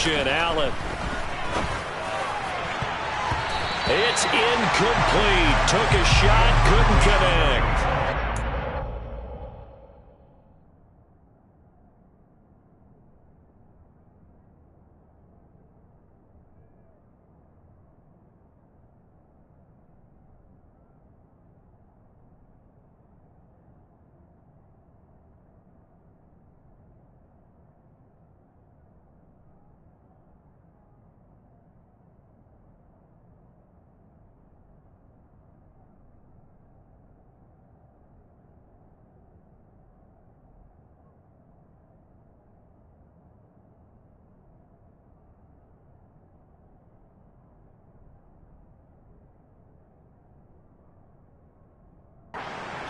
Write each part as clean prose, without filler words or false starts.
motion. Allen. It's incomplete. Took a shot, couldn't connect.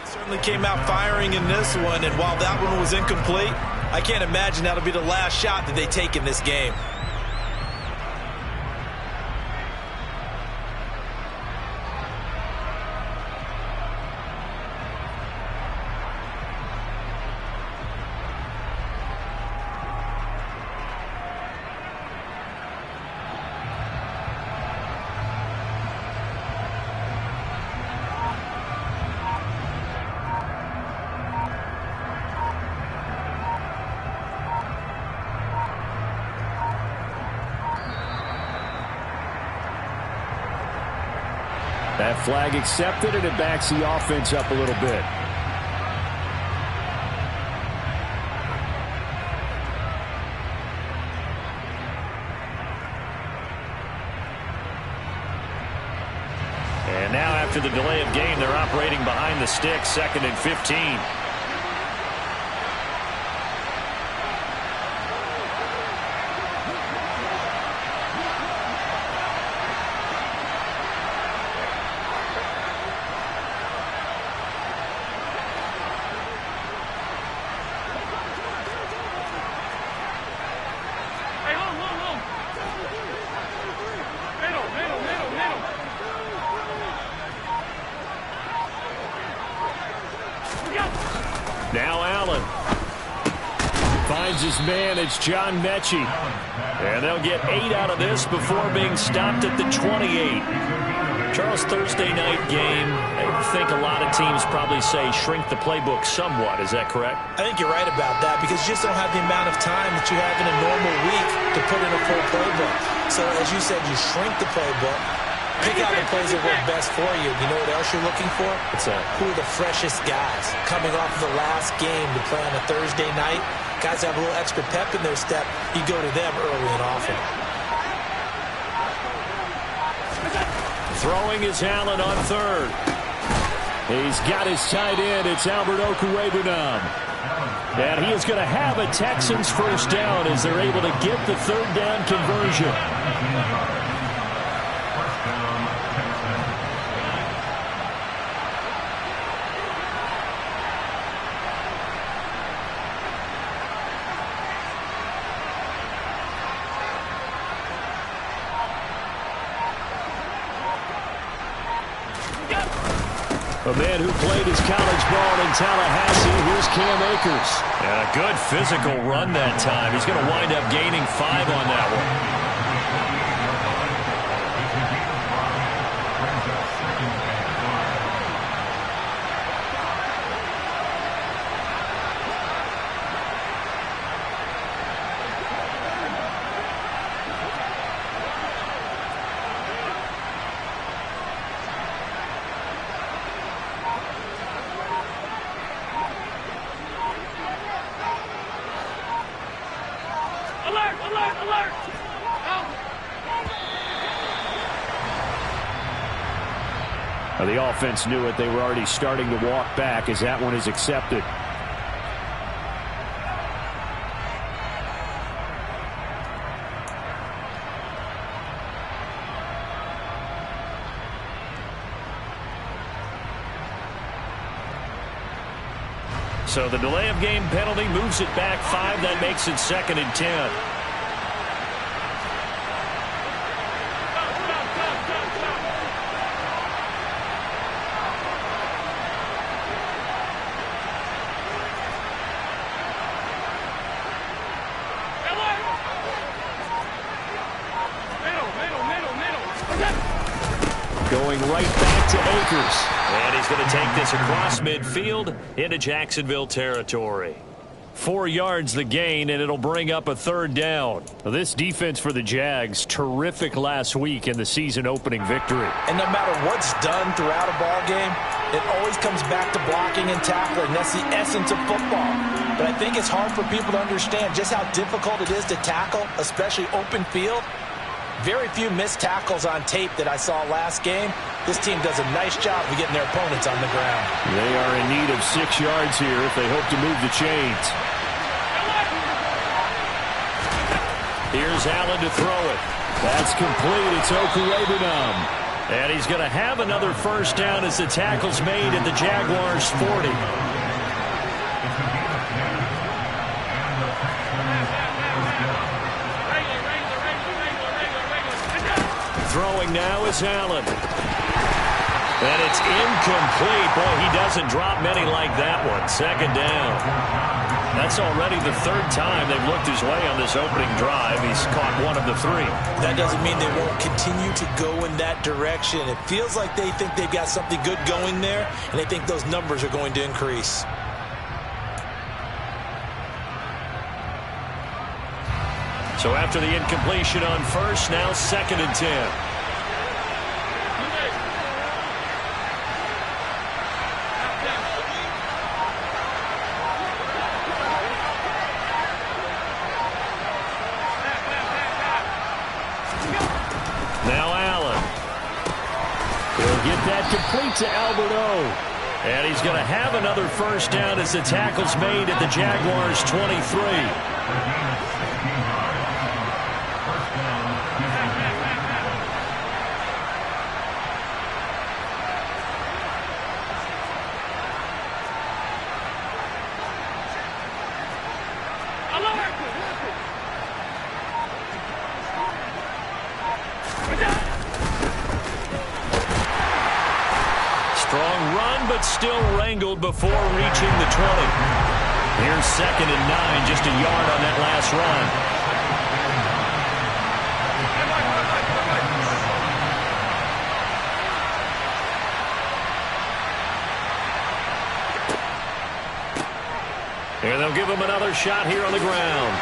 Certainly came out firing in this one, and while that one was incomplete, I can't imagine that'll be the last shot that they take in this game. That flag accepted, and it backs the offense up a little bit. And now after the delay of game, they're operating behind the sticks, 2nd and 15. Now Allen finds his man. It's John Mechie. And they'll get 8 out of this before being stopped at the 28. Charles, Thursday night game, I think a lot of teams probably say shrink the playbook somewhat. Is that correct? I think you're right about that because you just don't have the amount of time that you have in a normal week to put in a full playbook. So as you said, you shrink the playbook. Pick out the plays that work best for you. You know what else you're looking for? Who are the freshest guys coming off of the last game to play on a Thursday night? Guys have a little extra pep in their step. You go to them early and often. Throwing is Allen on 3rd. He's got his tight end. It's Albert Okwuegbunam. And he is going to have a Texans first down as they're able to get the 3rd down conversion. A man who played his college ball in Tallahassee, here's Cam Akers. And a good physical run that time. He's going to wind up gaining 5 on that one. The offense knew it. They were already starting to walk back as that one is accepted. So the delay of game penalty moves it back 5. That makes it 2nd and 10. Going right back to Akers. And he's going to take this across midfield into Jacksonville territory. 4 yards the gain, and it'll bring up a 3rd down. This defense for the Jags, terrific last week in the season-opening victory. And no matter what's done throughout a ball game, it always comes back to blocking and tackling. That's the essence of football. But I think it's hard for people to understand just how difficult it is to tackle, especially open field. Very few missed tackles on tape that I saw last game. This team does a nice job of getting their opponents on the ground. They are in need of 6 yards here if they hope to move the chains. Here's Allen to throw it. That's complete. It's Okulebanum. And he's going to have another 1st down as the tackle's made at the Jaguars' 40. Throwing now is Allen. And it's incomplete. Boy, he doesn't drop many like that one. 2nd down. That's already the 3rd time they've looked his way on this opening drive. He's caught 1 of the 3. That doesn't mean they won't continue to go in that direction. It feels like they think they've got something good going there, and they think those numbers are going to increase. So after the incompletion on 1st, now 2nd and 10. Now Allen. He'll get that complete to Albert O. And he's going to have another 1st down as the tackle's made at the Jaguars' 23. Strong run, but still wrangled before reaching the 20. Here's 2nd and 9, just a yard on that last run. And they'll give him another shot here on the ground.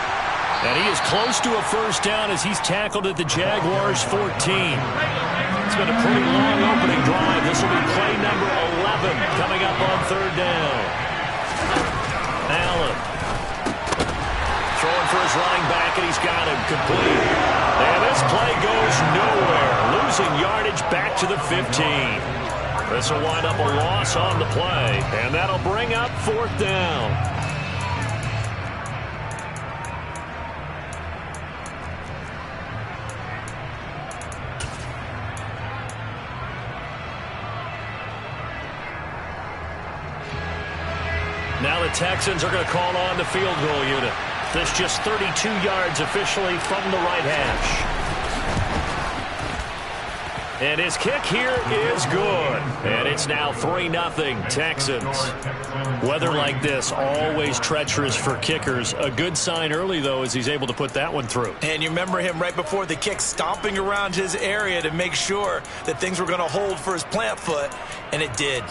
And he is close to a 1st down as he's tackled at the Jaguars' 14. It's been a pretty long opening drive. This will be play number 11 coming up on 3rd down. Allen throwing for his running back, and he's got him complete. And this play goes nowhere. Losing yardage back to the 15. This will wind up a loss on the play, and that'll bring up 4th down. Now the Texans are going to call on the field goal unit. This just 32 yards officially from the right hash. And his kick here is good. And it's now 3-0 Texans. Weather like this, always treacherous for kickers. A good sign early, though, as he's able to put that one through. And you remember him right before the kick stomping around his area to make sure that things were going to hold for his plant foot, and it did.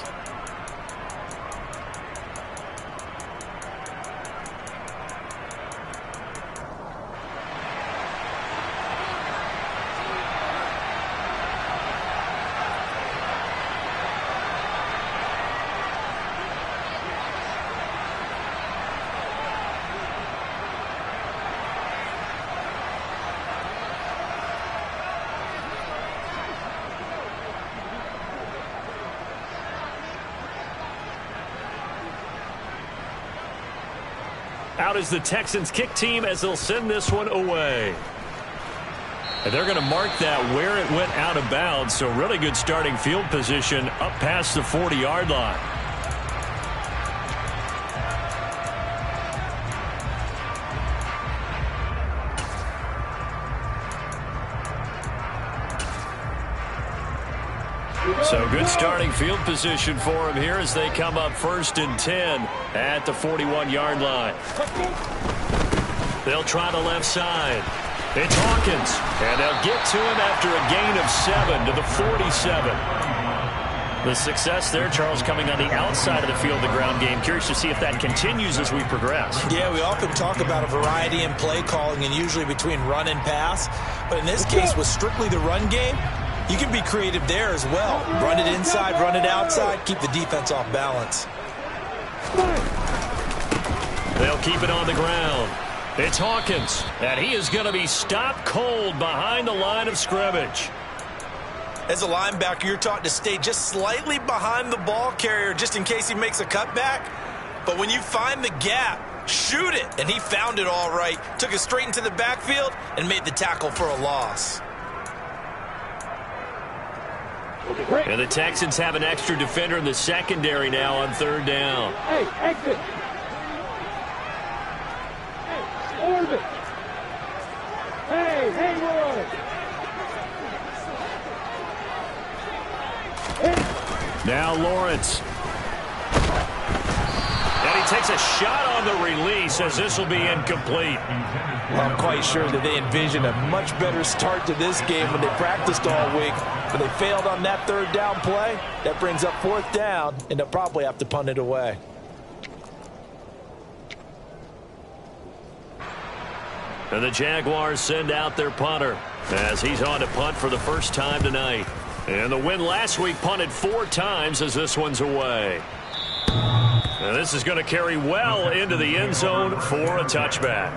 Out is the Texans kick team as they'll send this one away. And they're going to mark that where it went out of bounds, so really good starting field position up past the 40-yard line. So good starting field position for him here as they come up 1st and 10 at the 41-yard line. They'll try the left side. It's Hawkins, and they'll get to him after a gain of 7 to the 47. The success there, Charles, coming on the outside of the field, the ground game. Curious to see if that continues as we progress. Yeah, we often talk about a variety in play calling and usually between run and pass. But in this case, with strictly the run game, you can be creative there as well. Run it inside, run it outside, keep the defense off balance. They'll keep it on the ground. It's Hawkins, and he is going to be stopped cold behind the line of scrimmage. As a linebacker, you're taught to stay just slightly behind the ball carrier just in case he makes a cutback. But when you find the gap, shoot it. And he found it all right. Took it straight into the backfield and made the tackle for a loss. And the Texans have an extra defender in the secondary now on third down. Hey, exit. Hey, orbit. Hey, Haywood. Now Lawrence. And he takes a shot on the release as this will be incomplete. Well, I'm quite sure that they envisioned a much better start to this game when they practiced all week. But they failed on that third down play. That brings up fourth down, and they'll probably have to punt it away. And the Jaguars send out their punter as he's on to punt for the first time tonight. And the win last week punted 4 times as this one's away. And this is going to carry well into the end zone for a touchback.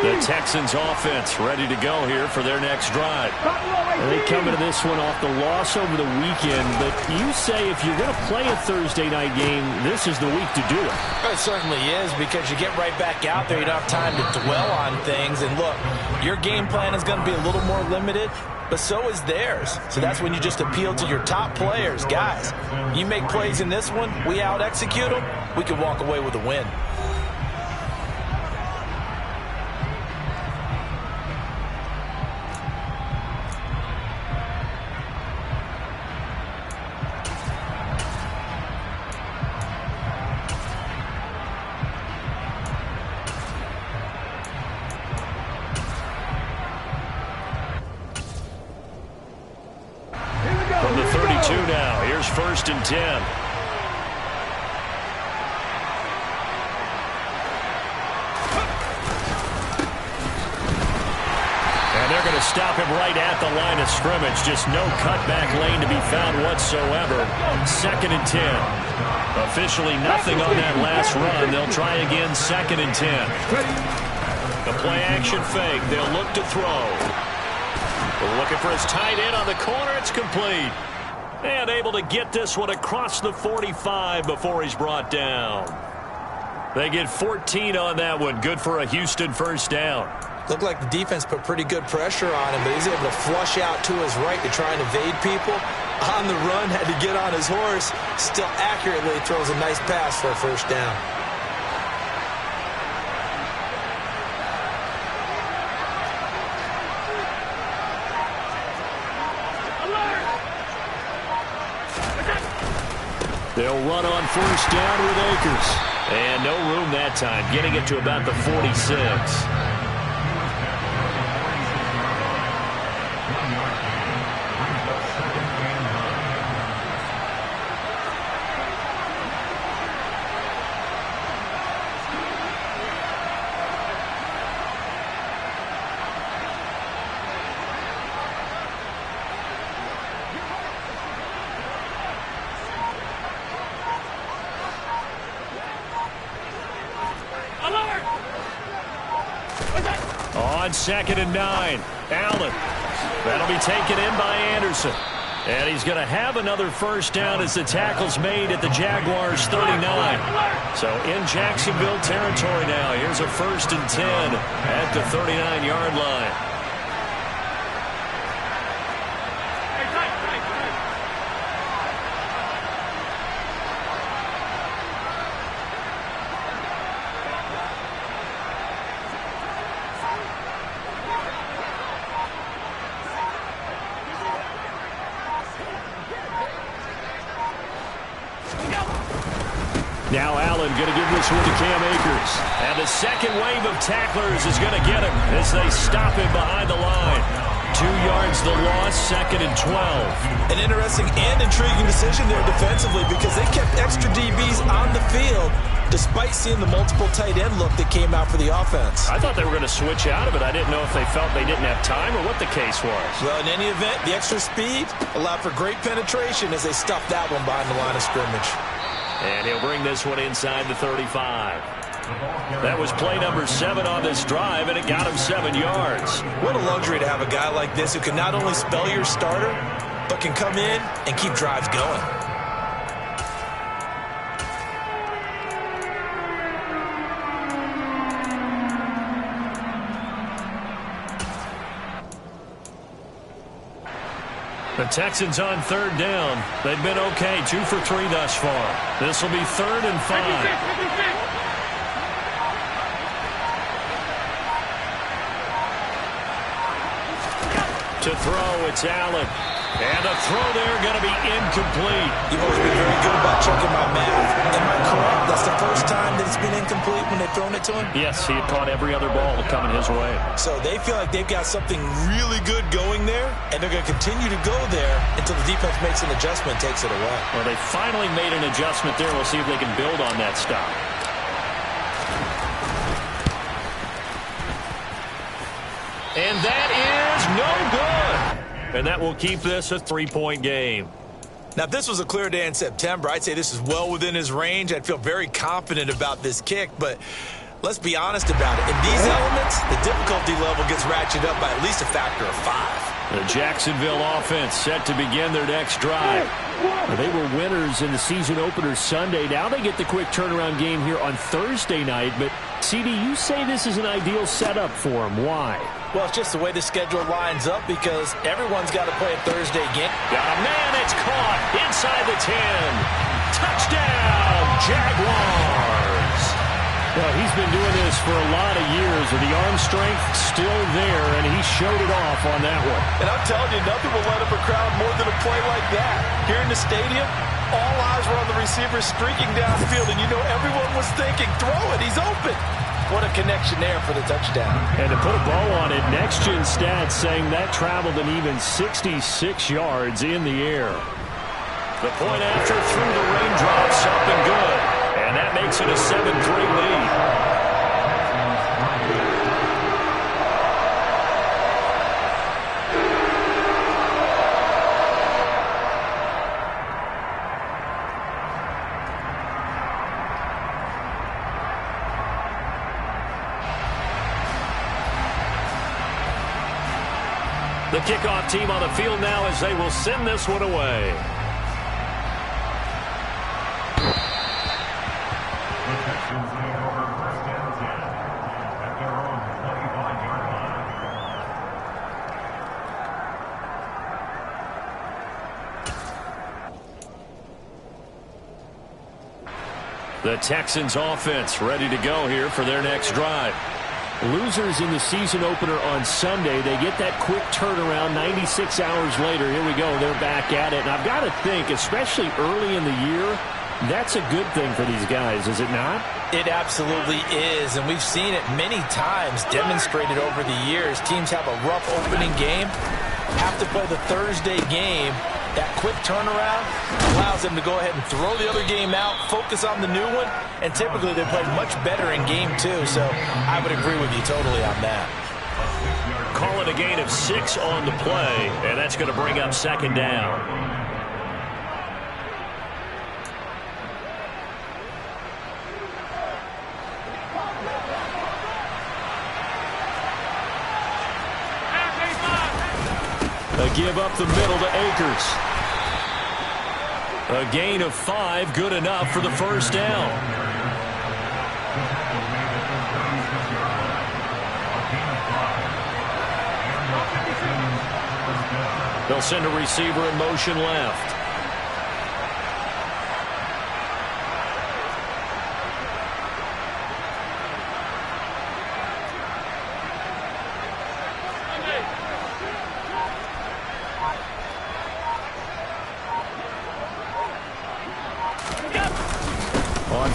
The Texans offense ready to go here for their next drive. They come into this one off the loss over the weekend, but you say if you're going to play a Thursday night game, this is the week to do it. It certainly is, because you get right back out there. You don't have time to dwell on things. And look, your game plan is going to be a little more limited, but so is theirs. So that's when you just appeal to your top players. Guys, you make plays in this one, we out-execute them, we can walk away with a win. From the 32 now, here's 1st and 10. And they're going to stop him right at the line of scrimmage. Just no cutback lane to be found whatsoever. 2nd and 10. Officially nothing on that last run. They'll try again, 2nd and 10. The play action fake. They'll look to throw. We're looking for his tight end on the corner. It's complete. And able to get this one across the 45 before he's brought down. They get 14 on that one. Good for a Houston first down. Looked like the defense put pretty good pressure on him, but he's able to flush out to his right to try and evade people. On the run, had to get on his horse. Still accurately throws a nice pass for a first down. They'll run on first down with Akers. And no room that time, getting it to about the 46. On 2nd and 9, Allen. That'll be taken in by Anderson. And he's going to have another first down as the tackle's made at the Jaguars' 39. So in Jacksonville territory now. Here's a 1st and 10 at the 39-yard line. Now Allen going to give this one to Cam Akers. And the second wave of tacklers is going to get him as they stop him behind the line. 2 yards the loss, 2nd and 12. An interesting and intriguing decision there defensively because they kept extra DBs on the field despite seeing the multiple tight end look that came out for the offense. I thought they were going to switch out of it. I didn't know if they felt they didn't have time or what the case was. Well, in any event, the extra speed allowed for great penetration as they stuffed that one behind the line of scrimmage. And he'll bring this one inside the 35. That was play number 7 on this drive, and it got him 7 yards. What a luxury to have a guy like this who can not only spell your starter, but can come in and keep drives going. The Texans on 3rd down. They've been okay, 2 for 3 thus far. This will be 3rd and 5. To throw, it's Allen. And a throw there going to be incomplete. You've always been very good about checking my math. Am I correct? That's the first time that it's been incomplete when they've thrown it to him? Yes, he had caught every other ball coming his way. So they feel like they've got something really good going there, and they're going to continue to go there until the defense makes an adjustment and takes it away. Well, they finally made an adjustment there. We'll see if they can build on that stop. And that is no good. And that will keep this a 3-point game. Now, if this was a clear day in September, I'd say this is well within his range. I'd feel very confident about this kick, but let's be honest about it. In these elements, the difficulty level gets ratcheted up by at least a factor of 5. The Jacksonville offense set to begin their next drive. They were winners in the season opener Sunday. Now they get the quick turnaround game here on Thursday night. But, CD, you say this is an ideal setup for them. Why? Well, it's just the way the schedule lines up because everyone's got to play a Thursday game. Got a man, it's caught inside the 10. Touchdown, Jaguars. Well, he's been doing this for a lot of years, with the arm strength still there, and he showed it off on that one. And I'm telling you, nothing will light up a crowd more than a play like that. Here in the stadium, all eyes were on the receiver streaking downfield, and you know everyone was thinking, throw it, he's open. What a connection there for the touchdown. And to put a bow on it, Next Gen Stats saying that traveled an even 66 yards in the air. The point after through the raindrops, up and good. And that makes it a 7-3 lead. The kickoff team on the field now as they will send this one away. The Texans offense ready to go here for their next drive. Losers in the season opener on Sunday. They get that quick turnaround 96 hours later. Here we go. They're back at it. And I've got to think, especially early in the year, that's a good thing for these guys, is it not? It absolutely is, and we've seen it many times demonstrated over the years. Teams have a rough opening game, have to play the Thursday game. That quick turnaround allows them to go ahead and throw the other game out, focus on the new one, and typically they play much better in game 2, so I would agree with you totally on that. Call it a gain of 6 on the play, and that's going to bring up second down. A give up the middle to Akers. A gain of 5, good enough for the first down. They'll send a receiver in motion left.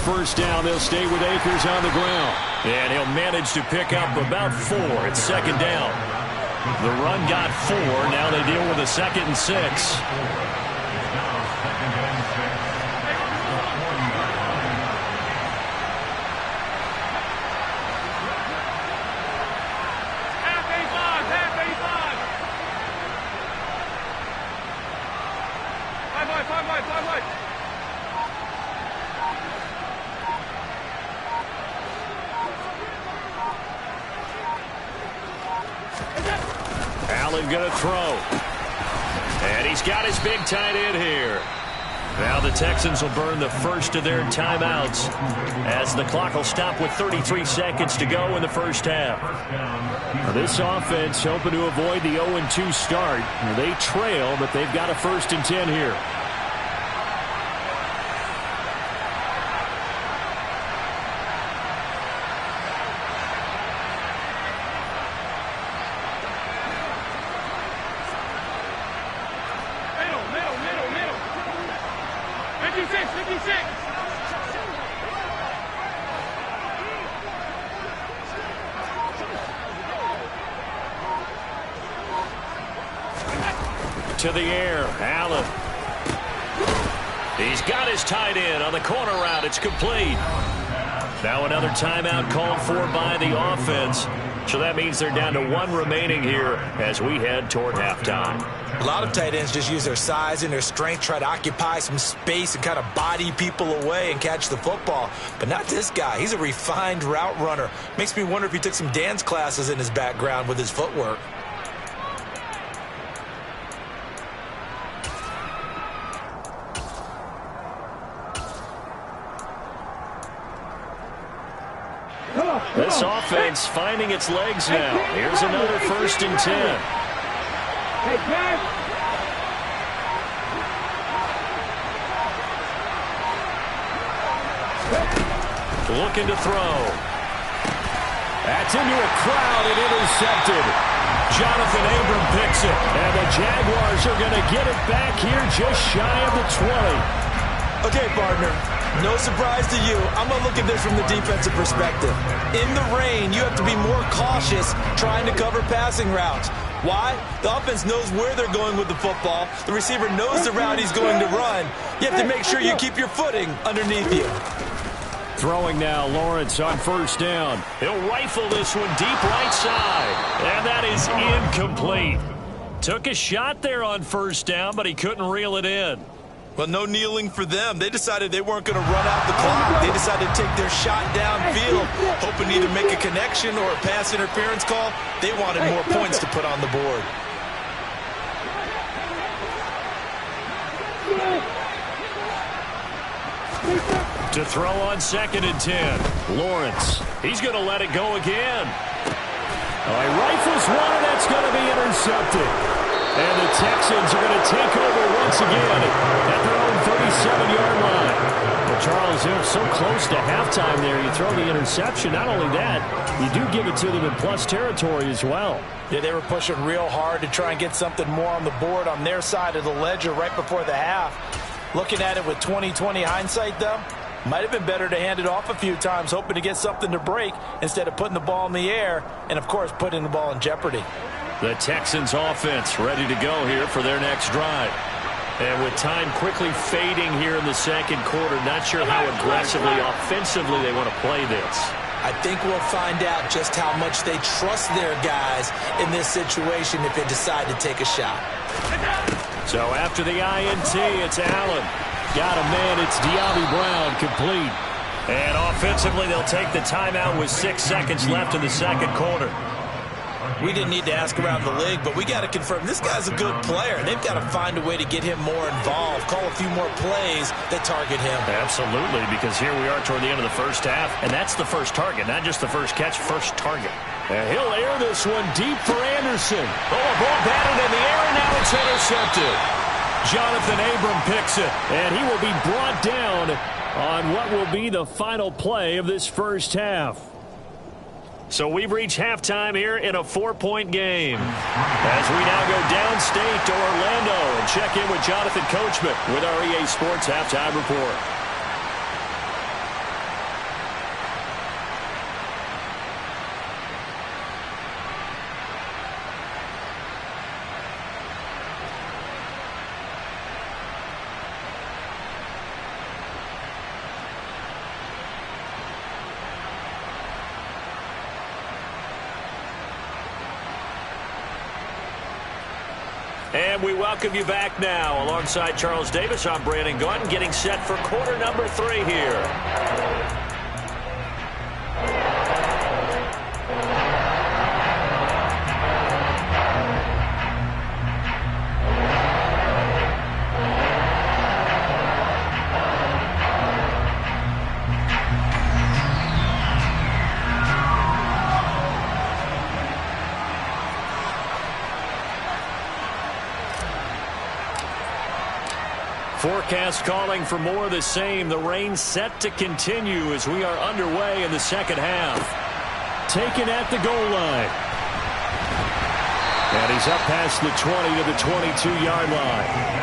first down. They'll stay with Akers on the ground. And he'll manage to pick up about 4. It's second down. The run got 4. Now they deal with a 2nd and 6. Allen going to throw. And he's got his big tight end here. Now the Texans will burn the first of their timeouts as the clock will stop with 33 seconds to go in the first half. Now this offense hoping to avoid the 0-2 start. They trail, but they've got a 1st and 10 here. To the air, Allen. He's got his tight end on the corner route. It's complete. Now another timeout called for by the offense. So that means they're down to 1 remaining here as we head toward halftime. A lot of tight ends just use their size and their strength, try to occupy some space and kind of body people away and catch the football. But not this guy. He's a refined route runner. Makes me wonder if he took some dance classes in his background with his footwork. This offense finding its legs now. Here's another 1st and 10. Hey, guys. Looking to throw. That's into a crowd and intercepted. Jonathan Abram picks it. And the Jaguars are going to get it back here just shy of the 20. Okay, partner, no surprise to you. I'm going to look at this from the defensive perspective. In the rain, you have to be more cautious trying to cover passing routes. Why? The offense knows where they're going with the football. The receiver knows the route he's going to run. You have to make sure you keep your footing underneath you. Throwing now, Lawrence on 1st down. He'll rifle this one deep right side. And that is incomplete. Took a shot there on 1st down, but he couldn't reel it in. Well, no kneeling for them. They decided they weren't going to run out the clock. They decided to take their shot downfield, hoping to either make a connection or a pass interference call. They wanted more points to put on the board. To throw on 2nd and 10. Lawrence. He's going to let it go again. Oh, he rifles one, and that's going to be intercepted. And the Texans are going to take over once again at their own 37-yard line. Well, Charles, they're so close to halftime there. You throw the interception. Not only that, you do give it to them in plus territory as well. Yeah, they were pushing real hard to try and get something more on the board on their side of the ledger right before the half. Looking at it with 20/20 hindsight, though, might have been better to hand it off a few times, hoping to get something to break instead of putting the ball in the air and, of course, putting the ball in jeopardy. The Texans offense ready to go here for their next drive. And with time quickly fading here in the 2nd quarter, not sure how aggressively, offensively they want to play this. I think we'll find out just how much they trust their guys in this situation if they decide to take a shot. So after the INT, it's Allen. Got a man, it's De'Ami Brown, complete. And offensively, they'll take the timeout with 6 seconds left in the 2nd quarter. We didn't need to ask around the league, but we got to confirm this guy's a good player. They've got to find a way to get him more involved, call a few more plays that target him. Absolutely, because here we are toward the end of the first half, and that's the first target, not just the first catch, first target. And he'll air this one deep for Anderson. Oh, a ball batted in the air, and now it's intercepted. Jonathan Abram picks it. And he will be brought down on what will be the final play of this first half. So we've reached halftime here in a 4-point game. As we now go downstate to Orlando and check in with Jonathan Coachman with our EA Sports Halftime Report. And we welcome you back now. Alongside Charles Davis, I'm Brandon Gaudin, getting set for quarter number 3 here. Forecast calling for more of the same. The rain set to continue as we are underway in the second half. Taken at the goal line. And he's up past the 20 to the 22-yard line.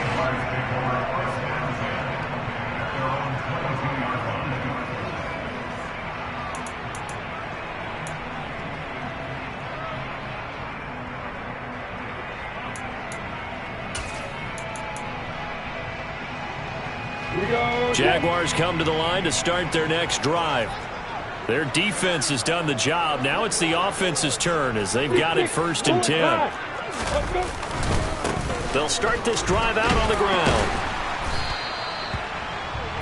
Jaguars come to the line to start their next drive. Their defense has done the job. Now it's the offense's turn as they've got it 1st and 10. They'll start this drive out on the ground.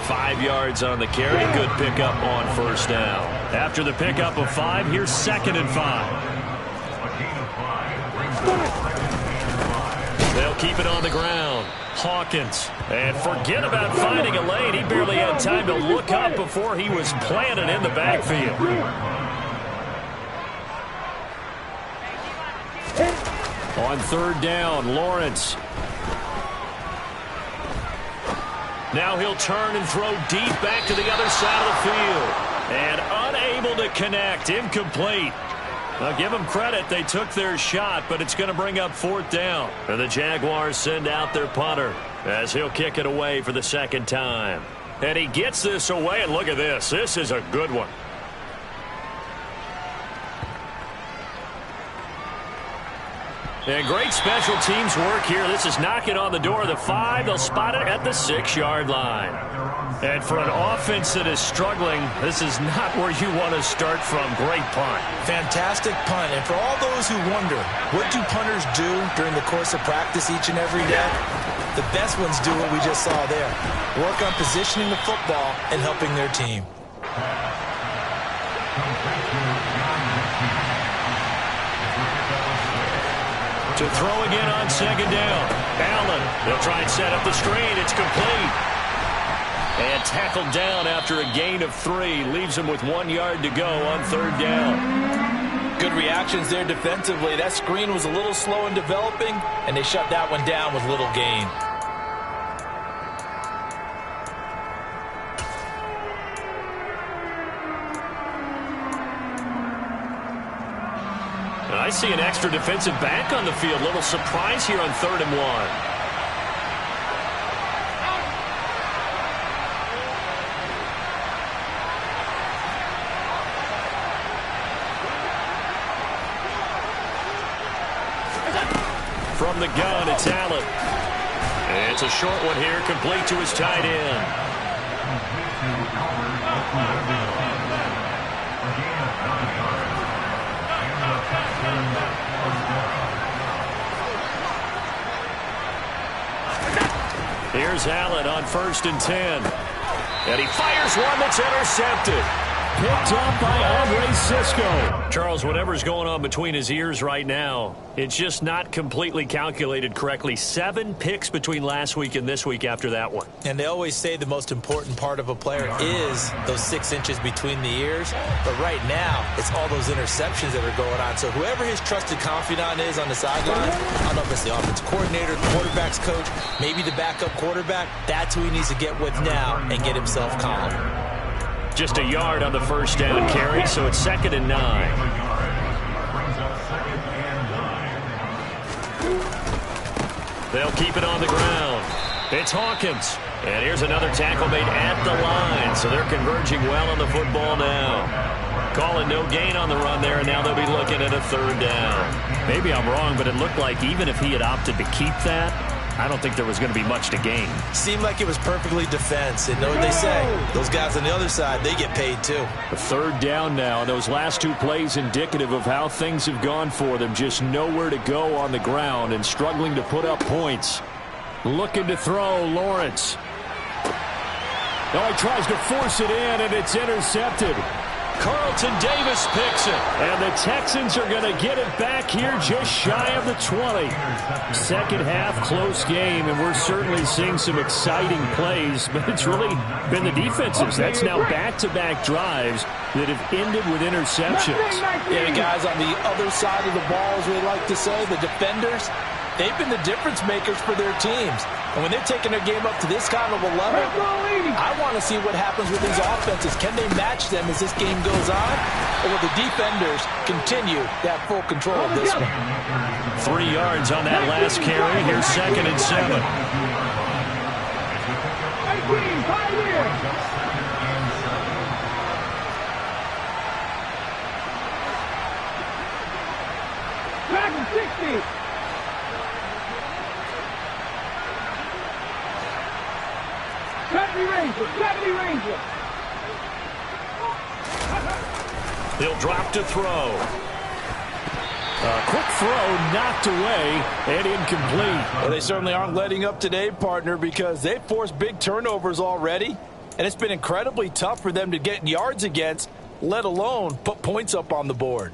5 yards on the carry. Good pickup on 1st down. After the pickup of 5, here's 2nd and 5. They'll keep it on the ground. Hawkins. And forget about finding a lane. He barely had time to look up before he was planted in the backfield. On 3rd down, Lawrence. Now he'll turn and throw deep back to the other side of the field. And unable to connect. Incomplete. Now, give them credit. They took their shot, but it's going to bring up 4th down. And the Jaguars send out their punter as he'll kick it away for the 2nd time. And he gets this away, and look at this. This is a good one. And great special teams work here. This is knocking on the door of the 5. They'll spot it at the 6-yard line. And for an offense that is struggling, this is not where you want to start from. Great punt. Fantastic punt. And for all those who wonder, what do punters do during the course of practice each and every day? The best ones do what we just saw there. Work on positioning the football and helping their team. To throw again on 2nd down. Allen, they'll try and set up the screen. It's complete. And tackled down after a gain of 3. Leaves him with 1 yard to go on 3rd down. Good reactions there defensively. That screen was a little slow in developing, and they shut that one down with little gain. I see an extra defensive back on the field. Little surprise here on 3rd and 1. From the gun, it's Allen. It's a short one here, complete to his tight end. Here's Allen on 1st and 10. And he fires one that's intercepted. Picked up by Andre Sisco. Charles, whatever's going on between his ears right now, it's just not completely calculated correctly. 7 picks between last week and this week after that one. And they always say the most important part of a player is those 6 inches between the ears. But right now, it's all those interceptions that are going on. So whoever his trusted confidant is on the sideline, I don't know if it's the offensive coordinator, the quarterback's coach, maybe the backup quarterback, that's who he needs to get with now and get himself calm. Just a yard on the 1st down carry, so it's 2nd and 9. They'll keep it on the ground. It's Hawkins. And here's another tackle made at the line, so they're converging well on the football now. Calling no gain on the run there, and now they'll be looking at a 3rd down. Maybe I'm wrong, but it looked like even if he had opted to keep that, I don't think there was going to be much to gain. Seemed like it was perfectly defense. And know what they say, those guys on the other side, they get paid too. A third down now. Those last two plays indicative of how things have gone for them. Just nowhere to go on the ground and struggling to put up points. Looking to throw, Lawrence. Oh, he tries to force it in, and it's intercepted. Carlton Davis picks it. And the Texans are going to get it back here just shy of the 20. Second half, close game, and we're certainly seeing some exciting plays, but it's really been the defenses. That's now back-to-back drives that have ended with interceptions. Yeah, the guys on the other side of the ball, as we like to say, the defenders, they've been the difference makers for their teams. And when they're taking their game up to this kind of a level, I want to see what happens with these offenses. Can they match them as this game goes on? Or will the defenders continue to have full control of this one? 3 yards on that last carry. Here's 2nd and 7. Back to 60. Ranger. He'll drop to throw. A quick throw knocked away and incomplete. Well, they certainly aren't letting up today, partner, because they've forced big turnovers already. And it's been incredibly tough for them to get yards against, let alone put points up on the board.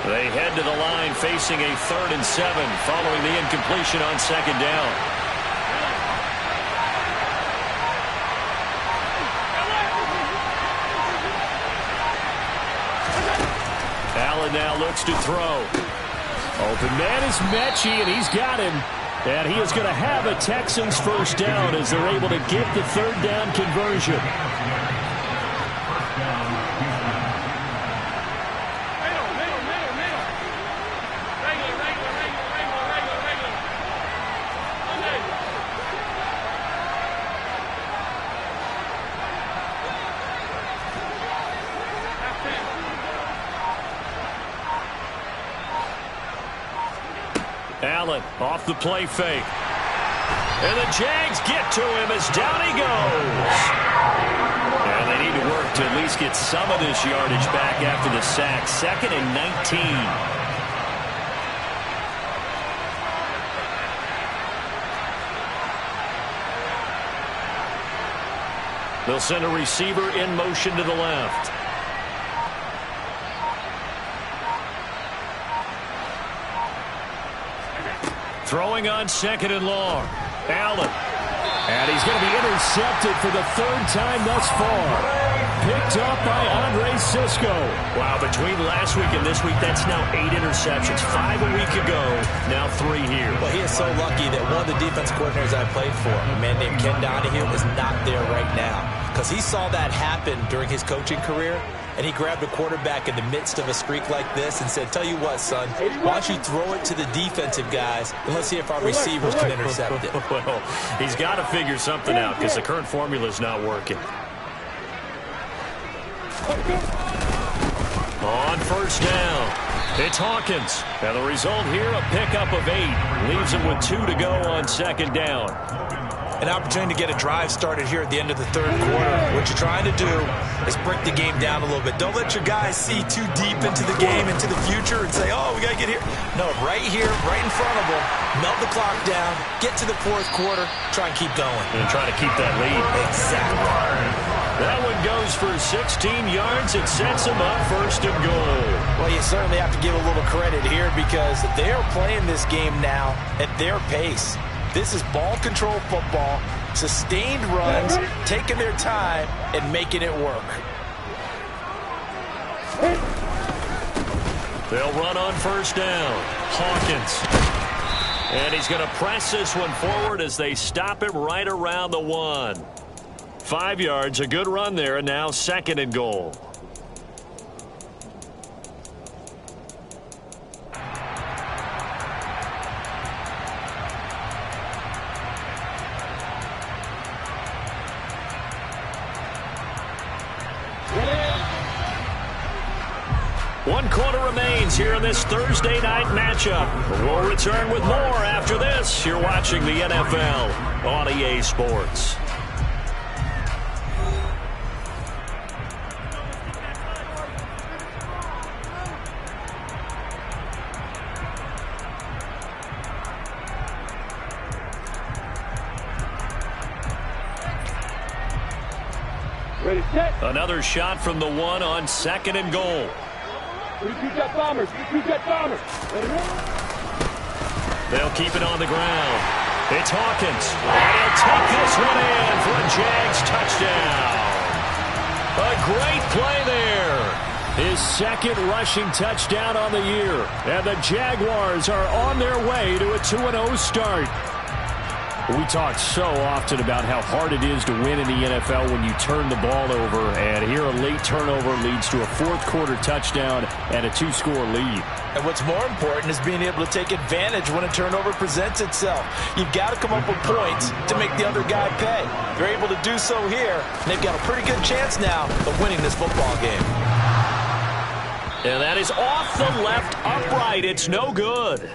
They head to the line facing a 3rd and 7 following the incompletion on 2nd down. Allen now looks to throw. Open man is Mechie, and he's got him. And he is going to have a Texans first down as they're able to get the 3rd down conversion. Allen off the play fake. And the Jags get to him as down he goes. And they need to work to at least get some of this yardage back after the sack. 2nd and 19. They'll send a receiver in motion to the left. Throwing on 2nd and long. Allen. And he's going to be intercepted for the 3rd time thus far. Picked up by Andre Sisco. Wow, between last week and this week, that's now 8 interceptions. 5 a week ago, now 3 here. Well, he is so lucky that one of the defense coordinators I played for, a man named Ken Donahue, is not there right now. Because he saw that happen during his coaching career, and he grabbed a quarterback in the midst of a streak like this and said, tell you what, son, why don't you throw it to the defensive guys, and let's see if our receivers can intercept it. Well, he's got to figure something out because the current formula is not working. On 1st down, it's Hawkins. And the result here, a pickup of 8. Leaves him with 2 to go on 2nd down. An opportunity to get a drive started here at the end of the 3rd quarter. What you're trying to do is break the game down a little bit. Don't let your guys see too deep into the game, into the future, and say, oh, we got to get here. No, right here, right in front of them, melt the clock down, get to the 4th quarter, try and keep going. And try to keep that lead. Exactly. That one goes for 16 yards. It sets them up 1st and goal. Well, you certainly have to give a little credit here because they are playing this game now at their pace. This is ball control football, sustained runs, taking their time, and making it work. They'll run on 1st down. Hawkins. And he's going to press this one forward as they stop him right around the 1. 5 yards, a good run there, and now 2nd and goal. 1 quarter remains here in this Thursday night matchup. We'll return with more after this. You're watching the NFL on EA Sports. Ready, set. Another shot from the 1 on 2nd and goal. Repeat that bombers. Repeat that bombers. They'll keep it on the ground. It's Hawkins. And he'll take this one in for a Jags touchdown. A great play there. His 2nd rushing touchdown on the year. And the Jaguars are on their way to a 2-0 start. We talk so often about how hard it is to win in the NFL when you turn the ball over. And here a late turnover leads to a 4th quarter touchdown and a 2-score lead. And what's more important is being able to take advantage when a turnover presents itself. You've got to come up with points to make the other guy pay. They're able to do so here, and they've got a pretty good chance now of winning this football game. And that is off the left upright. It's no good.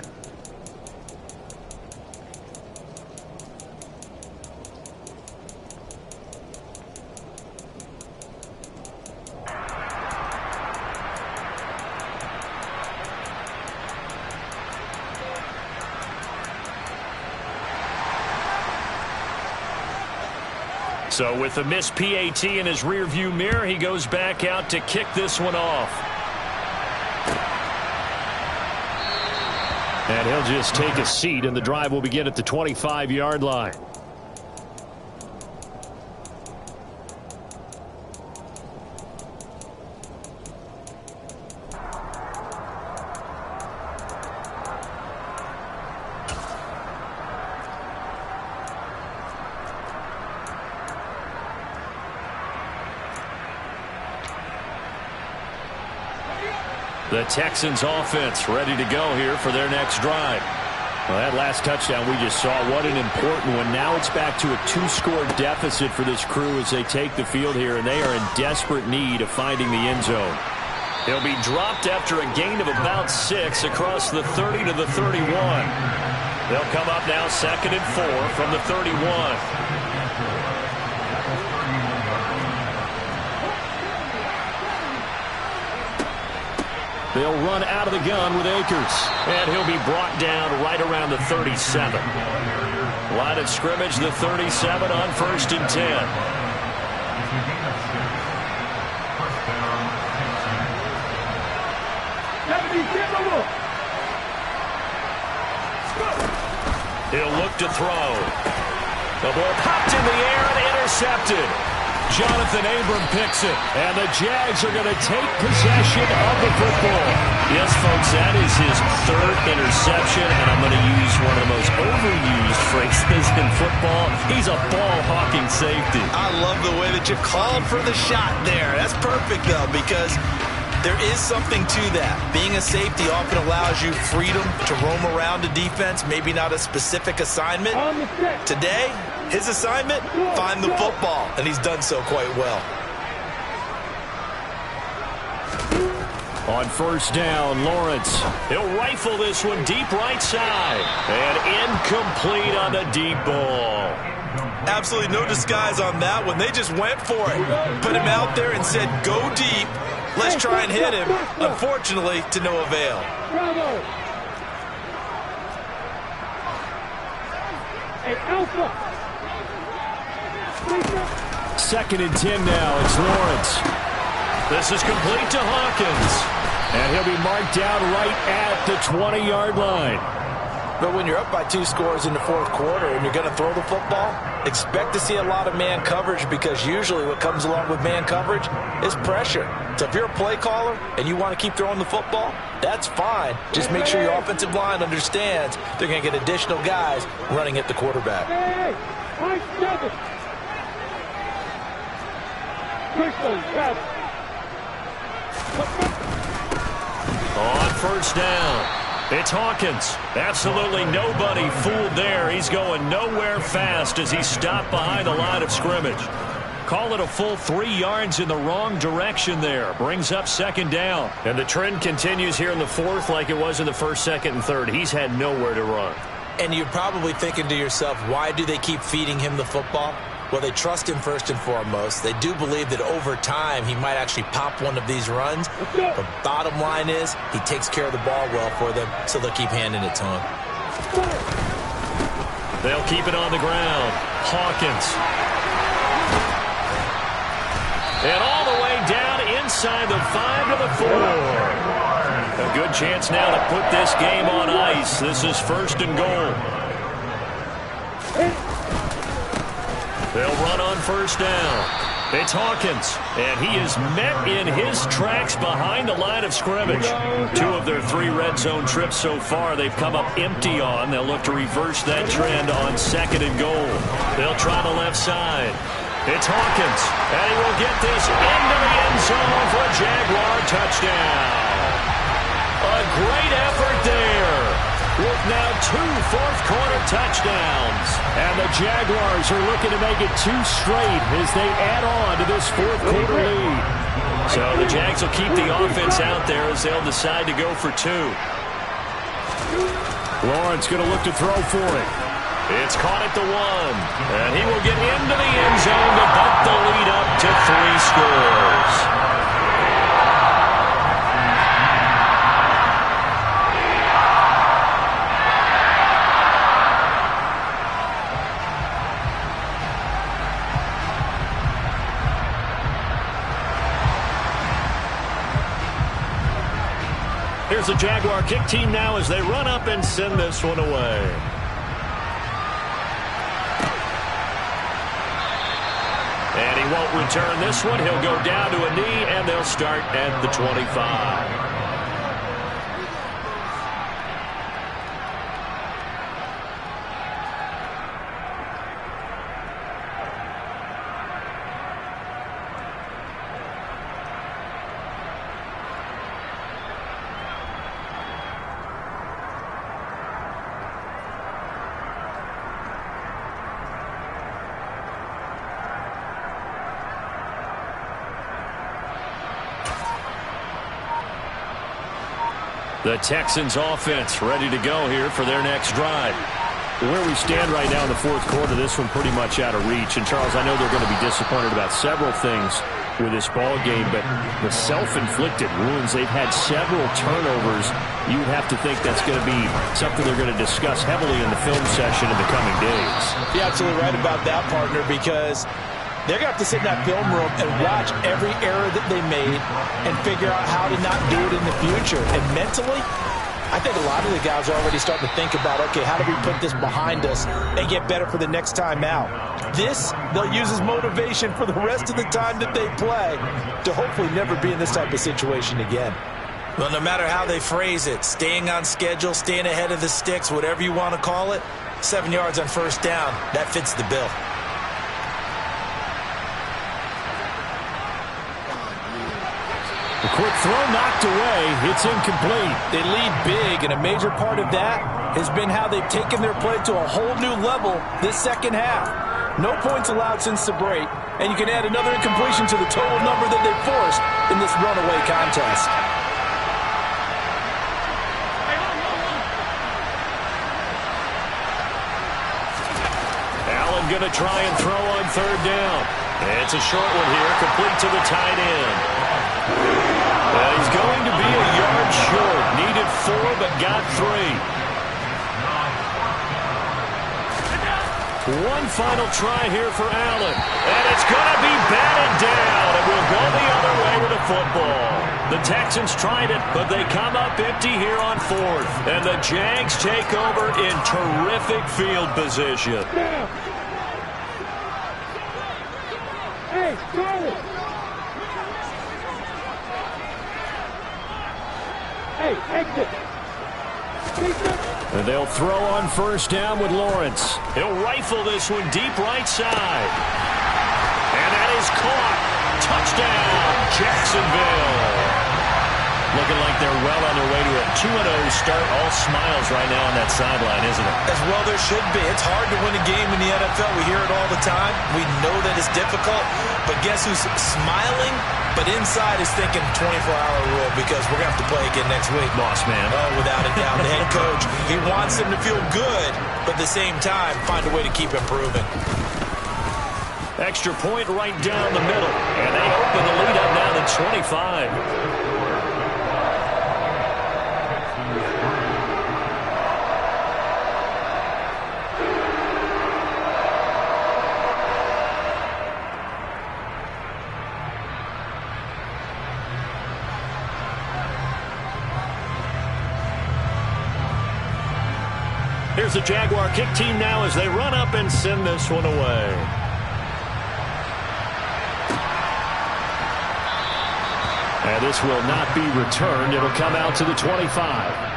So with the missed PAT in his rearview mirror, he goes back out to kick this one off. And he'll just take a seat, and the drive will begin at the 25-yard line. The Texans offense ready to go here for their next drive. Well, that last touchdown we just saw, what an important one. Now it's back to a 2-score deficit for this crew as they take the field here, and they are in desperate need of finding the end zone. He'll be dropped after a gain of about 6 across the 30 to the 31. They'll come up now 2nd and 4 from the 31. They'll run out of the gun with Akers. And he'll be brought down right around the 37. Line of scrimmage, the 37 on 1st and 10. He'll look to throw. The ball popped in the air and intercepted. Jonathan Abram picks it. And the Jags are going to take possession of the football. Yes, folks, that is his 3rd interception, and I'm going to use one of the most overused phrases in football. He's a ball-hawking safety. I love the way that you called for the shot there. That's perfect, though, because there is something to that. Being a safety often allows you freedom to roam around the defense, maybe not a specific assignment. Today, his assignment, find the football, and he's done so quite well. On 1st down, Lawrence. He'll rifle this one deep right side. And incomplete on the deep ball. Absolutely no disguise on that one. They just went for it. Put him out there and said, go deep. Let's try and hit him. Unfortunately, to no avail. Hey, Alpha. 2nd and 10 now. It's Lawrence. This is complete to Hawkins. And he'll be marked down right at the 20-yard line. But when you're up by 2 scores in the 4th quarter and you're going to throw the football, expect to see a lot of man coverage, because usually what comes along with man coverage is pressure. So if you're a play caller and you want to keep throwing the football, that's fine. Just make sure your offensive line understands they're going to get additional guys running at the quarterback. Hey, point 7. On 1st down, it's Hawkins. Absolutely nobody fooled there. He's going nowhere fast as he's stopped behind the line of scrimmage. Call it a full 3 yards in the wrong direction there. Brings up second down. And the trend continues here in the fourth like it was in the first, second, and third. He's had nowhere to run. And you're probably thinking to yourself, why do they keep feeding him the football? Well, they trust him first and foremost. They do believe that over time he might actually pop one of these runs. The bottom line is he takes care of the ball well for them, so they'll keep handing it to him. They'll keep it on the ground. Hawkins. And all the way down inside the 5 to the 4. A good chance now to put this game on ice. This is first and goal. They'll run on first down. It's Hawkins, and he is met in his tracks behind the line of scrimmage. 2 of their 3 red zone trips so far they've come up empty on. They'll look to reverse that trend on second and goal. They'll try the left side. It's Hawkins, and he will get this into the end zone for a Jaguar touchdown. A great effort there, with now 2 fourth-quarter touchdowns. And the Jaguars are looking to make it 2 straight as they add on to this fourth-quarter lead. So the Jags will keep the offense out there as they'll decide to go for 2. Lawrence going to look to throw for it. It's caught at the 1. And he will get into the end zone to butt the lead up to 3 scores. Here's the Jaguar kick team now as they run up and send this one away. And he won't return this one. He'll go down to a knee, and they'll start at the 25. The Texans offense ready to go here for their next drive. Where we stand right now in the fourth quarter, this one pretty much out of reach. And, Charles, I know they're going to be disappointed about several things with this ball game, but the self-inflicted wounds, they've had several turnovers. You would have to think that's going to be something they're going to discuss heavily in the film session in the coming days. You're absolutely right about that, partner, because they're going to have to sit in that film room and watch every error that they made and figure out how to not do it in the future. And mentally, I think a lot of the guys are already starting to think about, okay, how do we put this behind us and get better for the next time out? This, they'll use as motivation for the rest of the time that they play to hopefully never be in this type of situation again. Well, no matter how they phrase it, staying on schedule, staying ahead of the sticks, whatever you want to call it, 7 yards on first down, that fits the bill. A quick throw knocked away. It's incomplete. They lead big, and a major part of that has been how they've taken their play to a whole new level this second half. No points allowed since the break, and you can add another incompletion to the total number that they've forced in this runaway contest. Allen going to try and throw on third down. It's a short one here, complete to the tight end. He's going to be a yard short. Needed 4, but got 3. One final try here for Allen. And it's going to be batted down. And we'll go the other way with the football. The Texans tried it, but they come up empty here on 4th. And the Jags take over in terrific field position. Hey, Charlie! Hey, exit! And they'll throw on first down with Lawrence. He'll rifle this one deep right side. And that is caught. Touchdown, Jacksonville. Looking like they're well on their way to a 2-0 start. All smiles right now on that sideline, isn't it? As well there should be. It's hard to win a game in the NFL. We hear it all the time. We know that it's difficult. But guess who's smiling? But inside is thinking 24-hour rule because we're going to have to play again next week. Boss man. Oh, without a doubt. The head coach, he wants them to feel good, but at the same time, find a way to keep improving. Extra point right down the middle. And they open the lead up now to 25. Here's the Jaguar kick team now as they run up and send this one away. And this will not be returned. It'll come out to the 25.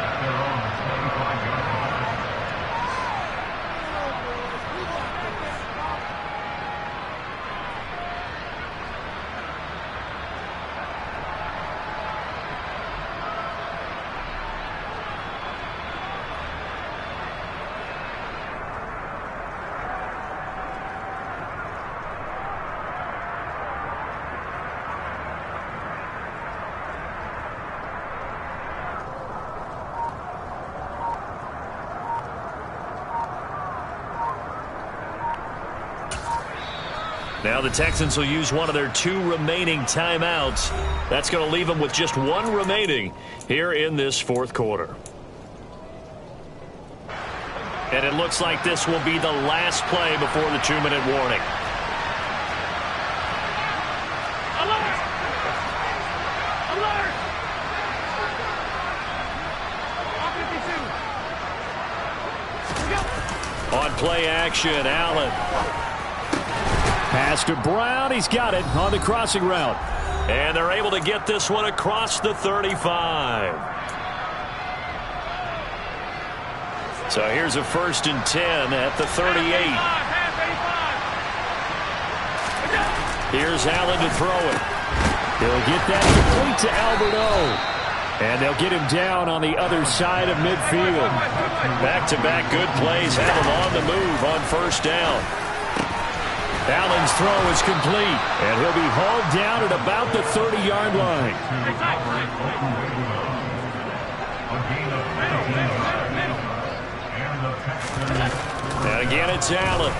Now the Texans will use one of their 2 remaining timeouts. That's going to leave them with just 1 remaining here in this 4th quarter. And it looks like this will be the last play before the 2-minute warning. Alert! On play action, Allen. Pass to Brown. He's got it on the crossing route. And they're able to get this one across the 35. So here's a 1st and 10 at the 38. Here's Allen to throw it. He'll get that complete to Albert O. And they'll get him down on the other side of midfield. Back-to-back good plays have him on the move on 1st down. Allen's throw is complete, and he'll be hauled down at about the 30-yard line. And again, it's Allen.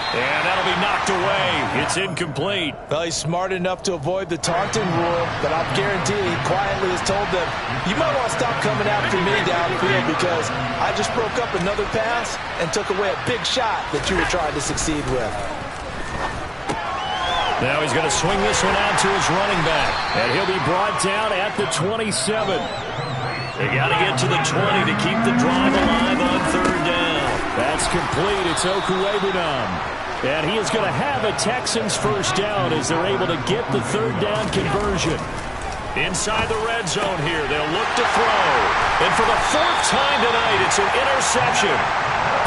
And that'll be knocked away. It's incomplete. Well, he's smart enough to avoid the taunting rule, but I'll guarantee he quietly has told them, you might want to stop coming after me downfield because I just broke up another pass and took away a big shot that you were trying to succeed with. Now he's going to swing this one out to his running back, and he'll be brought down at the 27. They got to get to the 20 to keep the drive alive on 3rd down. That's complete. It's Okuwebunam. And he is going to have a Texans 1st down as they're able to get the 3rd down conversion. Inside the red zone here, they'll look to throw. And for the 4th time tonight, it's an interception.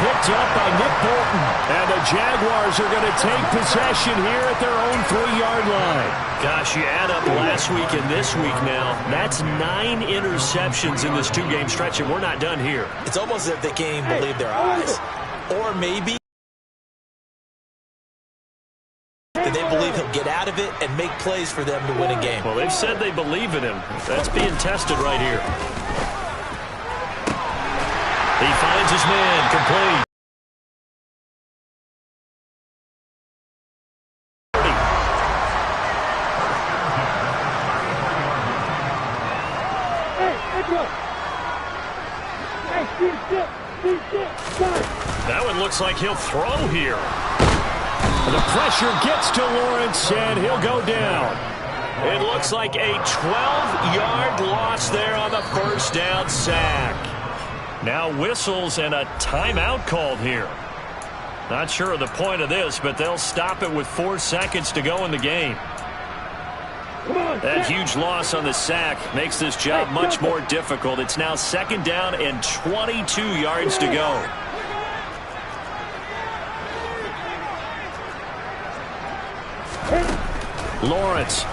Picked up by Nick Bolton. And the Jaguars are going to take possession here at their own 3-yard line. Gosh, you add up last week and this week now, that's 9 interceptions in this 2-game stretch, and we're not done here. It's almost as if they can't even believe their eyes. Or maybe that they believe he'll get out of it and make plays for them to win a game. Well, they've said they believe in him. That's being tested right here. He finds his man, complete. That one looks like he'll throw here. The pressure gets to Lawrence, and he'll go down. It looks like a 12-yard loss there on the 1st down sack. Now whistles and a timeout called here. Not sure of the point of this, but they'll stop it with 4 seconds to go in the game. That huge loss on the sack makes this job much more difficult. It's now 2nd down and 22 yards to go. Lawrence.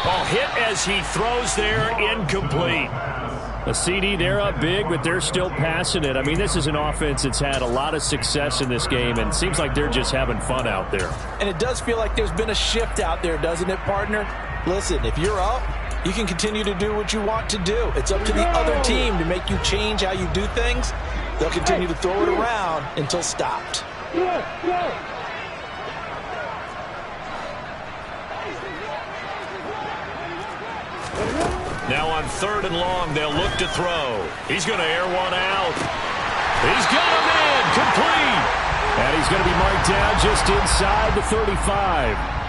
Oh, hit as he throws there, incomplete. A CD, they're up big, but they're still passing it. I mean, this is an offense that's had a lot of success in this game, and it seems like they're just having fun out there. And it does feel like there's been a shift out there, doesn't it, partner? Listen, if you're up, you can continue to do what you want to do. It's up to the other team to make you change how you do things. They'll continue to throw it around until stopped. Now on 3rd and long, they'll look to throw. He's going to air one out. He's got him in, complete. And he's going to be marked down just inside the 35.